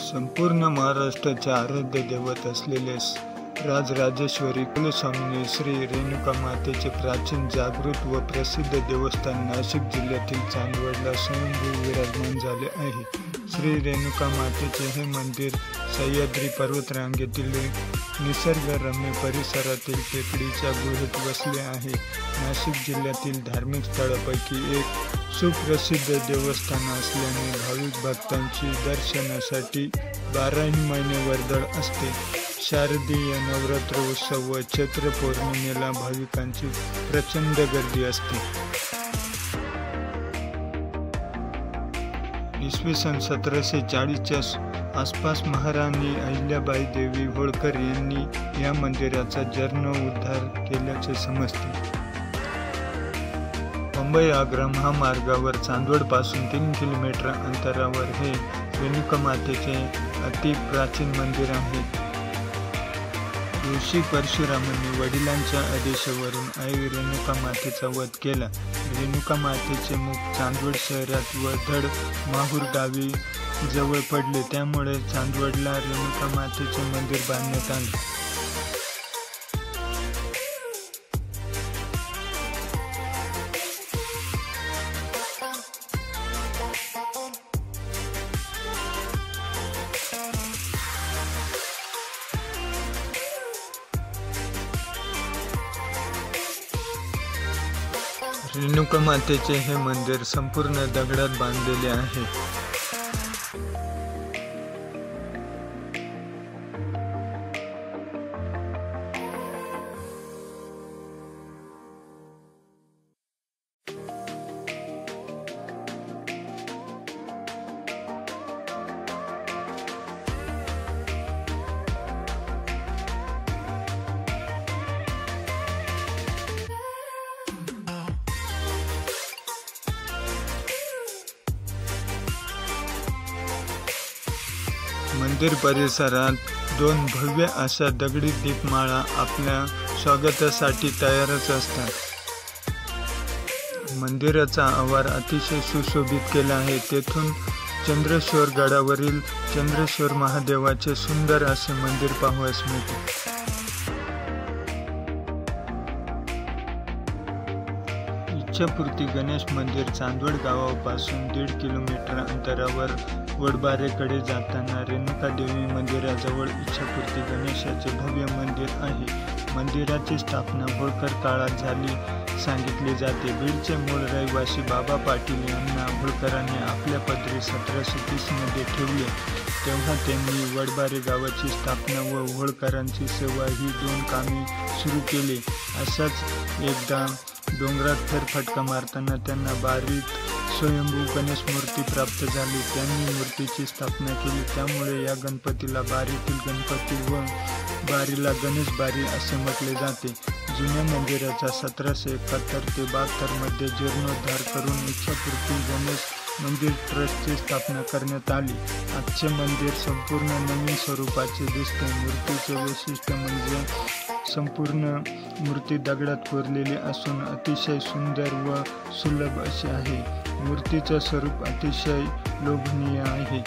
संपूर्ण महाराष्ट्राचे आराध्य दैवत असलेले राजराजेश्वरी कुलस्वामिनी श्री रेणुका मातेचे प्राचीन जागृत व प्रसिद्ध देवस्थान नाशिक जिल्ह्यातील चांदवडला स्वयंभू विराजमान झाले आहे। श्री रेणुका मातेचे हे मंदिर सह्याद्री पर्वतरांगेतील निसर्गरम्य परिसरातील टेकडीच्या गुहेत वसले आहे। नाशिक जिल्ह्यातील धार्मिक स्थळांपैकी एक सुप्रसिद्ध देवस्थान असल्याने भाविक भक्तांची दर्शनासाठी 12 महिने वर्दळ असते। शारदीय नवरात्र उत्सव व चैत्र पौर्णिमेला भाविकांची प्रचंड गर्दी असते। इसवी सन 1740च्या आसपास महाराणी अहिल्याबाई देवी होळकर यांनी या मंदिराचा जीर्णोद्धार केल्याचे समजते। मुंबई आग्रा महामार्गावर चांदवड पासून 3 किलोमीटर अंतरावर हे रेणुका मातेचे अति प्राचीन मंदिर आहे। ऋषी परशुरामांनी वडिलांच्या आदेशावरून आई रेणुका मातेचा वध केला। रेणुका मातेचे मुख चांदवड शहरात व धड माहूर गावी जवळ पडले, त्यामुळे चांदवडला रेणुका मातेचे मंदिर बांधण्यात आले। रेणुका मातेचे हे मंदिर संपूर्ण दगडात बांधलेले आहे। मंदिर परिसरात 2 भव्य अशा दगडी दीपमाळा आपल्या स्वागतासाठी तयारच असतात। मंदिराचा आवार अतिशय सुशोभित केला आहे। तेथून चंद्रेश्वर गडावरील चंद्रेश्वर महादेवाचे सुंदर असे मंदिर पाहावयास मिळते। इच्छापूर्ती गणेश मंदिर चांदवड गावापासून 1.5 किलोमीटर अंतरावर वडबारेकडे जाताना रेणुका देवी मंदिराजवळ इच्छापूर्ती गणेशाचे भव्य मंदिर आहे। मंदिराची स्थापना होळकर काळात झाली सांगितले जाते। बीडचे मूळ रहिवासी बाबा पाटील यांना होळकरांनी आपल्या पदरी 1730 मध्ये ठेवले, तेव्हा त्यांनी वडबारे गावाची स्थापना व होळकरांची सेवा ही 2 कामे सुरू केली। असाच एकदा डोंगरात फेरफटका मारताना त्यांना बारीत स्वयंभू गणेश मूर्ती प्राप्त झाली। त्यांनी मूर्तीची स्थापना केली, त्यामुळे या गणपतीला बारीतील गणपती व बारीला गणेश बारी असे म्हटले जाते। जुन्या मंदिराचा 1771 ते 72 मध्ये जीर्णोद्धार करून इच्छापूर्ती गणेश मंदिर ट्रस्टची स्थापना करण्यात आली। आजचे मंदिर संपूर्ण नवीन स्वरूपाचे दिसते। मूर्तीचे वैशिष्ट्य म्हणजे संपूर्ण मूर्ती दगडात कोरलेली असून अतिशय सुंदर व सुलभ अशी आहे। मूर्तीचे स्वरूप अतिशय लोभनीय आहे।